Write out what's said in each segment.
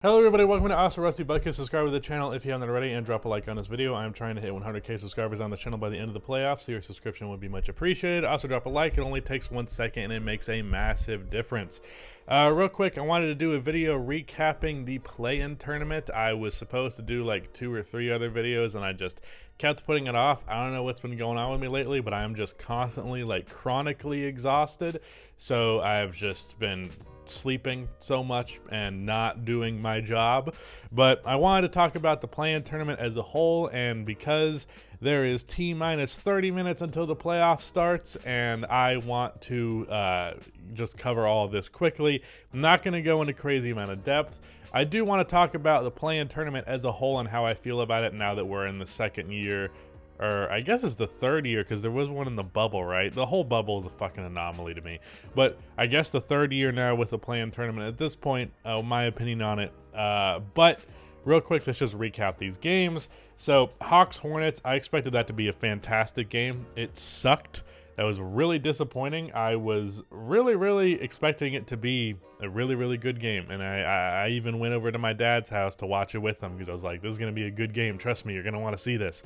Hello everybody, welcome to Awesome Rusty Bucket. Subscribe to the channel if you haven't already and drop a like on this video. I'm trying to hit 100k subscribers on the channel by the end of the playoffs, so your subscription would be much appreciated. Also drop a like, it only takes 1 second and it makes a massive difference. Real quick, I wanted to do a video recapping the play-in tournament. I was supposed to do like 2 or 3 other videos and I just kept putting it off. I don't know what's been going on with me lately, but I'm just constantly like chronically exhausted. So I've just been sleeping so much and not doing my job. But I wanted to talk about the play-in tournament as a whole, and because there is T-minus 30 minutes until the playoff starts and I want to just cover all of this quickly. I'm not going to go into crazy amount of depth. I do want to talk about the play-in tournament as a whole and how I feel about it now that we're in the second year, or I guess it's the third year because there was one in the bubble, right? The whole bubble is a fucking anomaly to me. But I guess the third year now with the play-in tournament at this point, my opinion on it. But real quick, let's just recap these games. So Hawks Hornets, I expected that to be a fantastic game. It sucked. That was really disappointing. I was really expecting it to be a really good game. And I even went over to my dad's house to watch it with him because I was like, this is going to be a good game. Trust me, you're going to want to see this.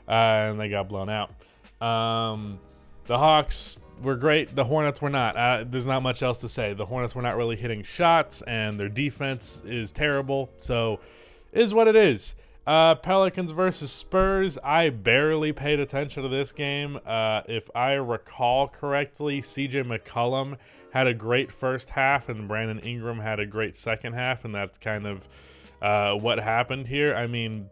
And they got blown out. The Hawks were great. The Hornets were not. There's not much else to say. The Hornets were not really hitting shots, and their defense is terrible. So, it is what it is. Pelicans versus Spurs. I barely paid attention to this game. If I recall correctly, CJ McCollum had a great first half, and Brandon Ingram had a great second half, and that's kind of what happened here. I mean,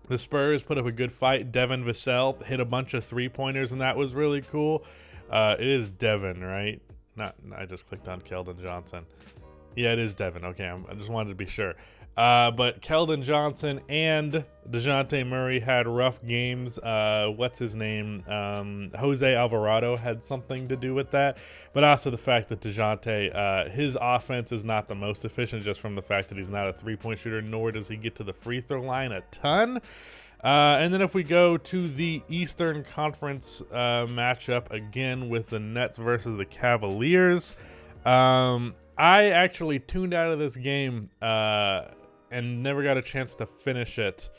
the Spurs put up a good fight. Devin Vassell hit a bunch of three-pointers, and that was really cool. It is Devin, right? I just clicked on Keldon Johnson. Yeah, it is Devin. Okay, I just wanted to be sure. But Keldon Johnson and DeJounte Murray had rough games. What's his name? Jose Alvarado had something to do with that. But also the fact that DeJounte, his offense is not the most efficient just from the fact that he's not a three-point shooter, nor does he get to the free throw line a ton. And then if we go to the Eastern Conference matchup, again with the Nets versus the Cavaliers, I actually tuned out of this game and never got a chance to finish it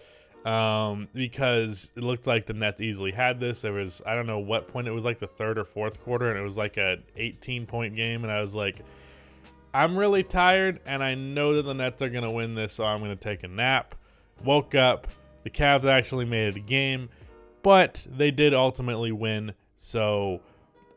because it looked like the Nets easily had this. There was, I don't know what point, it was like the third or fourth quarter, and it was like a 18-point game, and I was like, I'm really tired, and I know that the Nets are going to win this, so I'm going to take a nap. Woke up, the Cavs actually made it a game, but they did ultimately win, so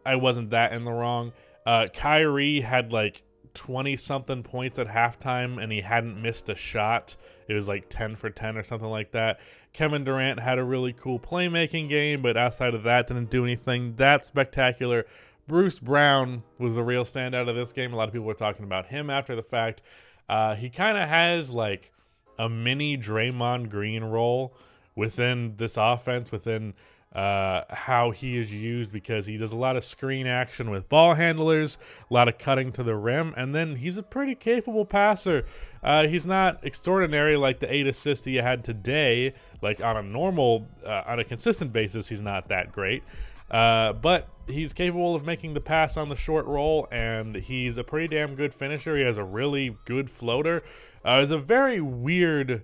I wasn't that in the wrong. Kyrie had like 20-something points at halftime, and he hadn't missed a shot. It was like 10 for 10 or something like that. Kevin Durant had a really cool playmaking game, but outside of that, didn't do anything that spectacular. Bruce Brown was the real standout of this game. A lot of people were talking about him after the fact. He kind of has like a mini Draymond Green role within this offense, within how he is used, because he does a lot of screen action with ball handlers, a lot of cutting to the rim, and then he's a pretty capable passer. He's not extraordinary like the 8 assists he had today. Like on a consistent basis, he's not that great. But he's capable of making the pass on the short roll, and he's a pretty damn good finisher. He has a really good floater. He's a very weird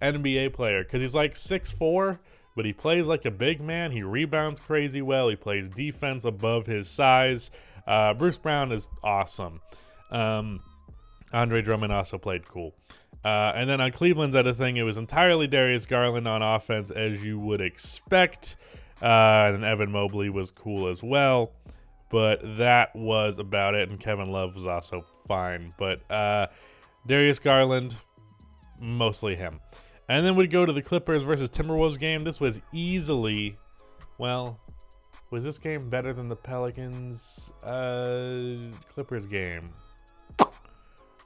NBA player because he's like 6'4", but he plays like a big man. He rebounds crazy well. He plays defense above his size. Bruce Brown is awesome. Andre Drummond also played cool. And then on Cleveland's other thing, it was entirely Darius Garland on offense, as you would expect. And Evan Mobley was cool as well. But that was about it. And Kevin Love was also fine. But Darius Garland, mostly him. And then we'd go to the Clippers versus Timberwolves game. This was easily, well, was this game better than the Pelicans Clippers game? I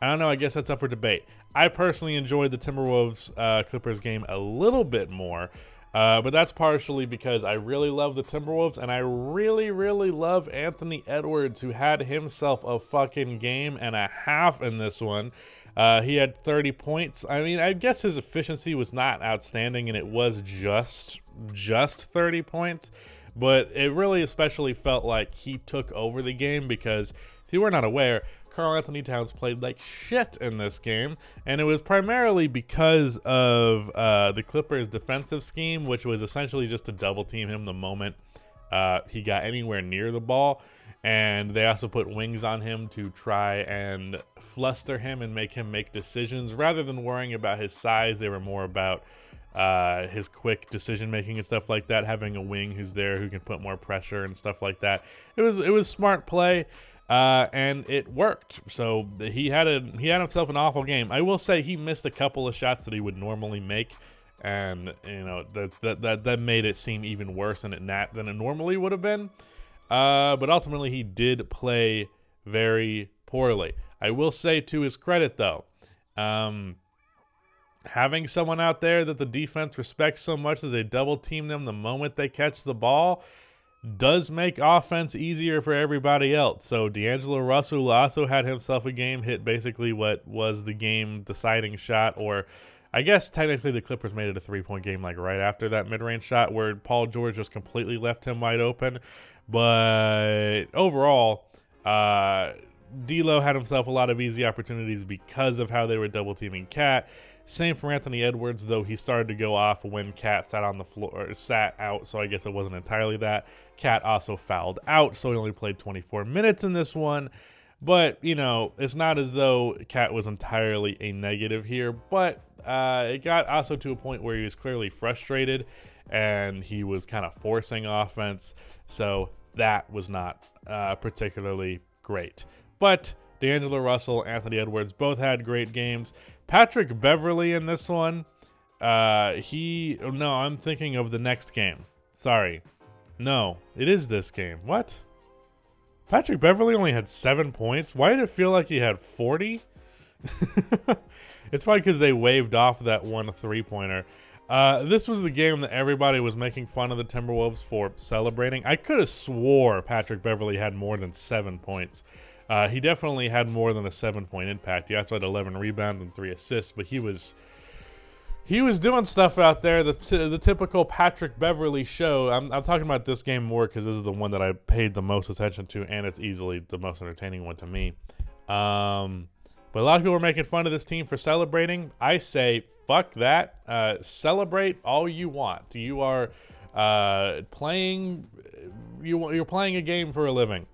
don't know. I guess that's up for debate. I personally enjoyed the Timberwolves Clippers game a little bit more. But that's partially because I really love the Timberwolves, and I really love Anthony Edwards, who had himself a fucking game and a half in this one. He had 30 points. I mean, I guess his efficiency was not outstanding, and it was just 30 points. But it really especially felt like he took over the game because, if you were not aware, Karl Anthony Towns played like shit in this game, and it was primarily because of the Clippers' defensive scheme, which was essentially just to double team him the moment he got anywhere near the ball. And they also put wings on him to try and fluster him and make him make decisions. Rather than worrying about his size, they were more about his quick decision making and stuff like that. Having a wing who's there who can put more pressure and stuff like that. It was smart play, and it worked. So he had himself an awful game. I will say he missed a couple of shots that he would normally make, and that made it seem even worse than it normally would have been. But ultimately he did play very poorly. I will say, to his credit though, having someone out there that the defense respects so much that they double team them the moment they catch the ball does make offense easier for everybody else. So D'Angelo Russell also had himself a game, hit basically what was the game deciding shot, or I guess technically the Clippers made it a 3-point game like right after that mid-range shot where Paul George just completely left him wide open. But overall, D'Lo had himself a lot of easy opportunities because of how they were double teaming Cat. Same for Anthony Edwards, though he started to go off when Cat sat on the floor, or sat out, so I guess it wasn't entirely that. Cat also fouled out, so he only played 24 minutes in this one. But, you know, it's not as though Cat was entirely a negative here, but it got also to a point where he was clearly frustrated and he was kind of forcing offense, so that was not particularly great. But D'Angelo Russell, Anthony Edwards both had great games. Patrick Beverley in this one, I'm thinking of the next game. Sorry. No, it is this game. What? Patrick Beverley only had 7 points? Why did it feel like he had 40? It's probably because they waved off that one 3-pointer. This was the game that everybody was making fun of the Timberwolves for celebrating. I could have swore Patrick Beverley had more than 7 points. He definitely had more than a 7-point impact. He also had 11 rebounds and 3 assists, but he was doing stuff out there, the typical Patrick Beverley show. I'm talking about this game more because this is the one that I paid the most attention to, and it's easily the most entertaining one to me. But a lot of people are making fun of this team for celebrating. I say, fuck that. Celebrate all you want. You are playing a game for a living.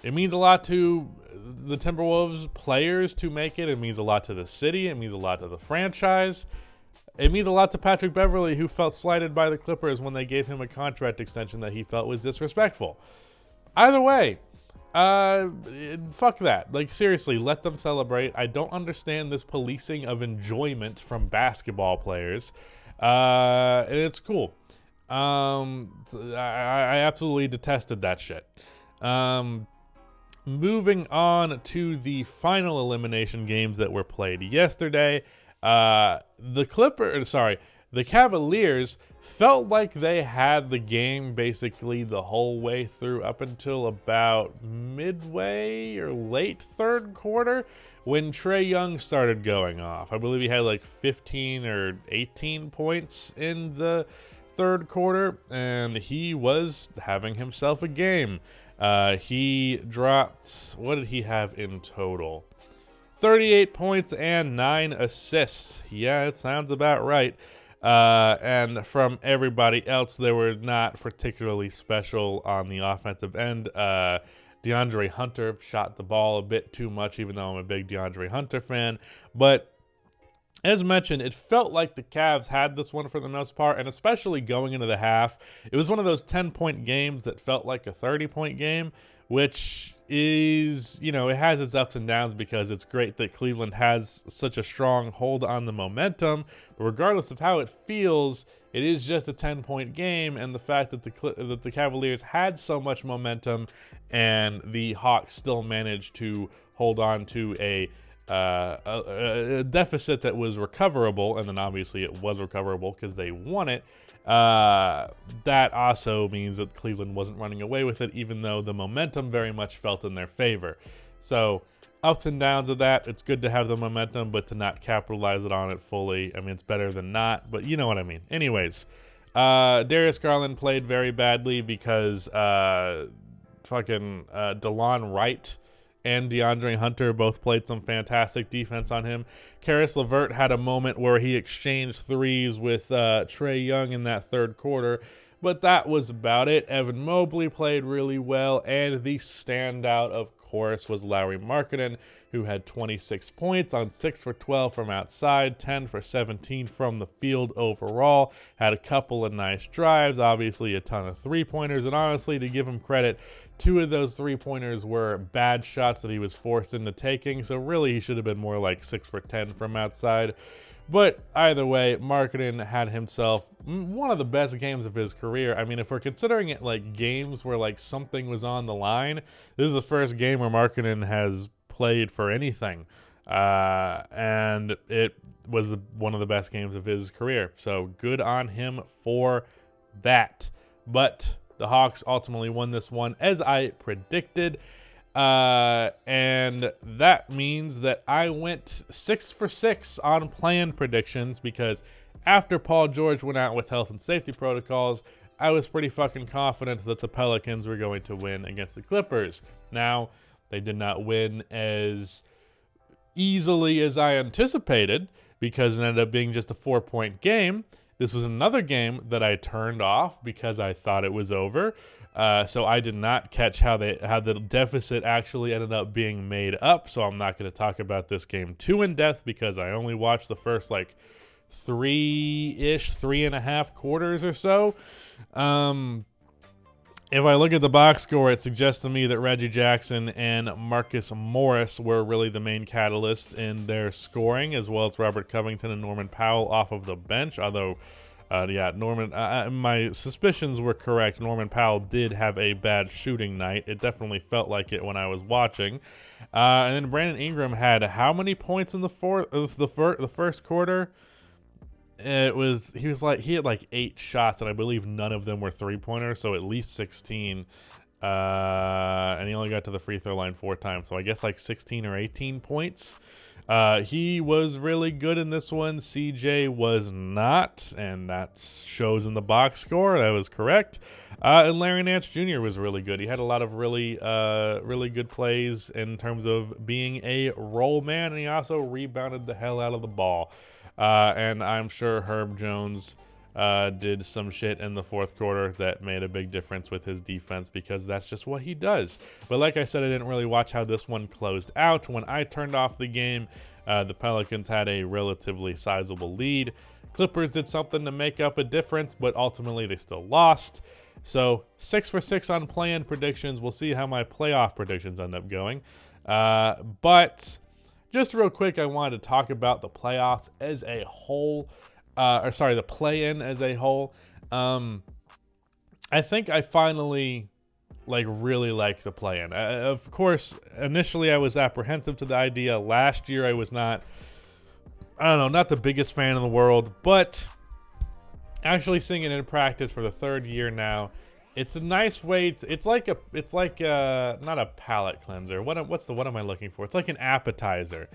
It means a lot to the Timberwolves players to make it. It means a lot to the city. It means a lot to the franchise. It means a lot to Patrick Beverley, who felt slighted by the Clippers when they gave him a contract extension that he felt was disrespectful. Either way, fuck that. Like, seriously, let them celebrate. I don't understand this policing of enjoyment from basketball players. And it's cool. I absolutely detested that shit. Moving on to the final elimination games that were played yesterday. The Cavaliers felt like they had the game basically the whole way through up until about midway or late third quarter when Trae Young started going off. I believe he had like 15 or 18 points in the third quarter, and he was having himself a game. He dropped, what did he have in total? 38 points and 9 assists. Yeah, it sounds about right. And from everybody else, they were not particularly special on the offensive end. DeAndre Hunter shot the ball a bit too much, even though I'm a big DeAndre Hunter fan. But as mentioned, it felt like the Cavs had this one for the most part, and especially going into the half. It was one of those 10-point games that felt like a 30-point game, which is, you know, it has its ups and downs because it's great that Cleveland has such a strong hold on the momentum. But regardless of how it feels, it is just a 10-point game, and the fact that the Cavaliers had so much momentum and the Hawks still managed to hold on to a deficit that was recoverable, and then obviously it was recoverable because they won it. That also means that Cleveland wasn't running away with it, even though the momentum very much felt in their favor. So ups and downs of that. It's good to have the momentum, but to not capitalize on it fully. I mean, it's better than not, but you know what I mean. Anyways, Darius Garland played very badly because DeLon Wright and DeAndre Hunter both played some fantastic defense on him. Karis LeVert had a moment where he exchanged threes with Trae Young in that third quarter, but that was about it. Evan Mobley played really well, and the standout, of course, was Lauri Markkanen, who had 26 points on 6 for 12 from outside, 10 for 17 from the field overall, had a couple of nice drives, obviously a ton of three-pointers, and honestly, to give him credit, 2 of those three-pointers were bad shots that he was forced into taking, so really he should have been more like 6 for 10 from outside. But either way, Markkanen had himself one of the best games of his career. I mean, if we're considering it like games where like something was on the line, this is the first game where Markkanen has played for anything. And it was one of the best games of his career. So good on him for that. But the Hawks ultimately won this one as I predicted. And that means that I went 6 for 6 on planned predictions, because after Paul George went out with health and safety protocols, I was pretty fucking confident that the Pelicans were going to win against the Clippers. Now, they did not win as easily as I anticipated, because it ended up being just a 4-point game. This was another game that I turned off because I thought it was over. So I did not catch how the deficit actually ended up being made up. So I'm not going to talk about this game too in depth, because I only watched the first like 3.5 quarters or so. If I look at the box score, it suggests to me that Reggie Jackson and Marcus Morris were really the main catalysts in their scoring, as well as Robert Covington and Norman Powell off of the bench. Although, my suspicions were correct. Norman Powell did have a bad shooting night. It definitely felt like it when I was watching. And then Brandon Ingram had how many points in the first quarter? He had like 8 shots, and I believe none of them were 3-pointers, so at least 16. And he only got to the free throw line 4 times, so I guess like 16 or 18 points. He was really good in this one. CJ was not, and that shows in the box score. That was correct. And Larry Nance Jr. was really good. He had a lot of really good plays in terms of being a roll man, and he also rebounded the hell out of the ball. And I'm sure Herb Jones did some shit in the fourth quarter that made a big difference with his defense, because that's just what he does. But like I said, I didn't really watch how this one closed out. When I turned off the game, the Pelicans had a relatively sizable lead. Clippers did something to make up a difference, but ultimately they still lost. So 6 for 6 on planned predictions. We'll see how my playoff predictions end up going. But just real quick, I wanted to talk about the playoffs as a whole. The play-in as a whole. I think I finally really like the play-in. Of course, initially I was apprehensive to the idea. Last year I was not the biggest fan in the world, but actually seeing it in practice for the 3rd year now, it's a nice way. It's like not a palate cleanser. What am I looking for? It's like an appetizer.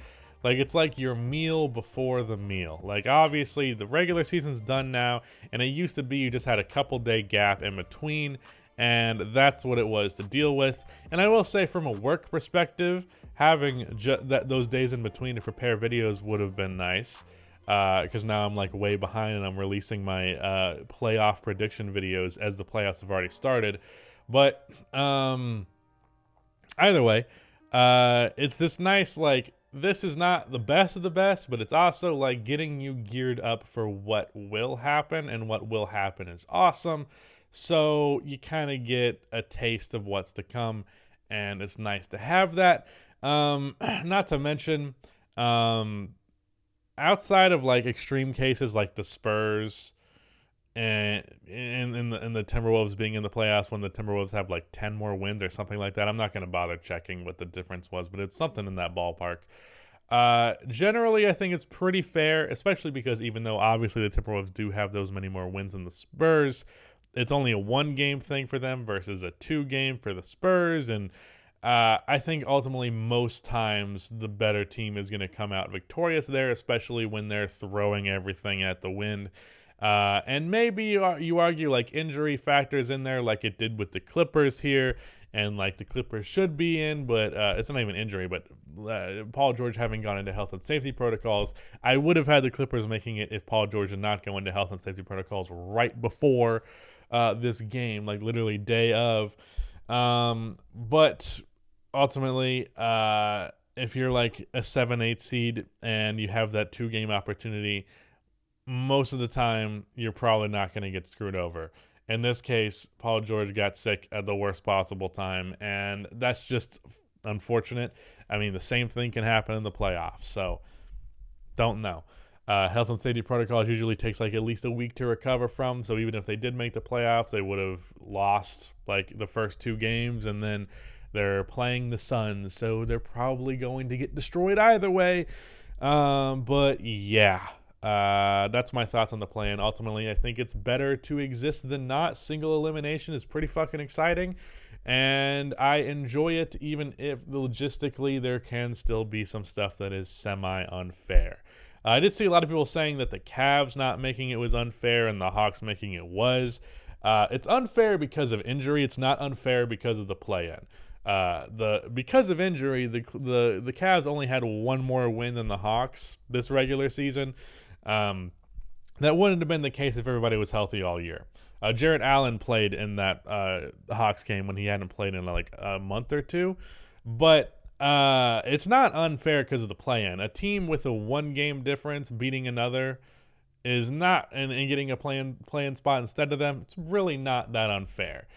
Like, it's like your meal before the meal. Like, obviously, the regular season's done now, and it used to be you just had a couple-day gap in between, and that's what it was to deal with. And I will say, from a work perspective, having those days in between to prepare videos would have been nice, because now I'm like way behind, and I'm releasing my playoff prediction videos as the playoffs have already started. But either way, it's this nice, like, this is not the best of the best, but it's also like getting you geared up for what will happen, and what will happen is awesome. So you kind of get a taste of what's to come, and it's nice to have that. Not to mention, outside of like extreme cases like the Spurs and in the Timberwolves being in the playoffs when the Timberwolves have like 10 more wins or something like that. I'm not going to bother checking what the difference was, but it's something in that ballpark. Generally, I think it's pretty fair, especially because even though obviously the Timberwolves do have those many more wins than the Spurs, it's only a 1-game thing for them versus a 2-game for the Spurs. And I think ultimately most times the better team is going to come out victorious there, especially when they're throwing everything at the wind. And maybe you argue like injury factors in there, like it did with the Clippers here. and like the Clippers should be in, but it's not even injury, but Paul George having gone into health and safety protocols. I would have had the Clippers making it if Paul George did not go into health and safety protocols right before this game, like literally day of. But ultimately, if you're like a 7-8 seed and you have that 2-game opportunity, most of the time you're probably not going to get screwed over. In this case, Paul George got sick at the worst possible time, and that's just unfortunate. I mean, the same thing can happen in the playoffs, so don't know. Health and safety protocols usually takes like at least a week to recover from, so even if they did make the playoffs, they would have lost like the first 2 games, and then they're playing the Suns, so they're probably going to get destroyed either way. But yeah. That's my thoughts on the plan. Ultimately, I think it's better to exist than not. Single elimination is pretty fucking exciting, and I enjoy it, even if logistically there can still be some stuff that is semi-unfair. I did see a lot of people saying that the Cavs not making it was unfair and the Hawks making it was. It's unfair because of injury. It's not unfair because of the play-in. Because of injury, the Cavs only had one more win than the Hawks this regular season. That wouldn't have been the case if everybody was healthy all year. Jarrett Allen played in that Hawks game when he hadn't played in like a month or two, but it's not unfair because of the play-in. A team with a 1-game difference beating another is not and getting a play-in spot instead of them. It's really not that unfair.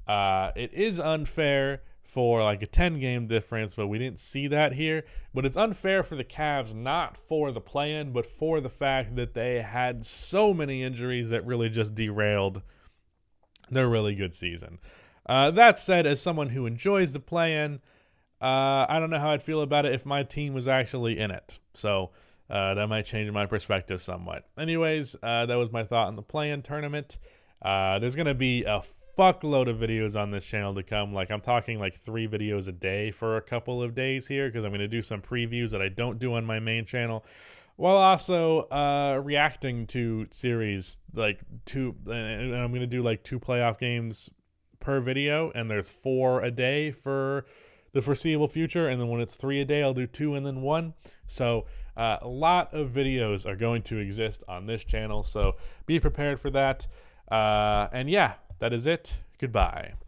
It is unfair for like a 10-game difference, but we didn't see that here. But it's unfair for the Cavs, not for the play-in, but for the fact that they had so many injuries that really just derailed their really good season. That said, as someone who enjoys the play-in, I don't know how I'd feel about it if my team was actually in it. So that might change my perspective somewhat. Anyways, that was my thought on the play-in tournament. There's going to be a fuckload of videos on this channel to come. Like, I'm talking like 3 videos a day for a couple of days here, because I'm going to do some previews that I don't do on my main channel, while also reacting to series like 2, and I'm going to do like 2 playoff games per video, and there's 4 a day for the foreseeable future, and then when it's 3 a day, I'll do 2 and then 1. So a lot of videos are going to exist on this channel, so be prepared for that. And yeah, that is it. Goodbye.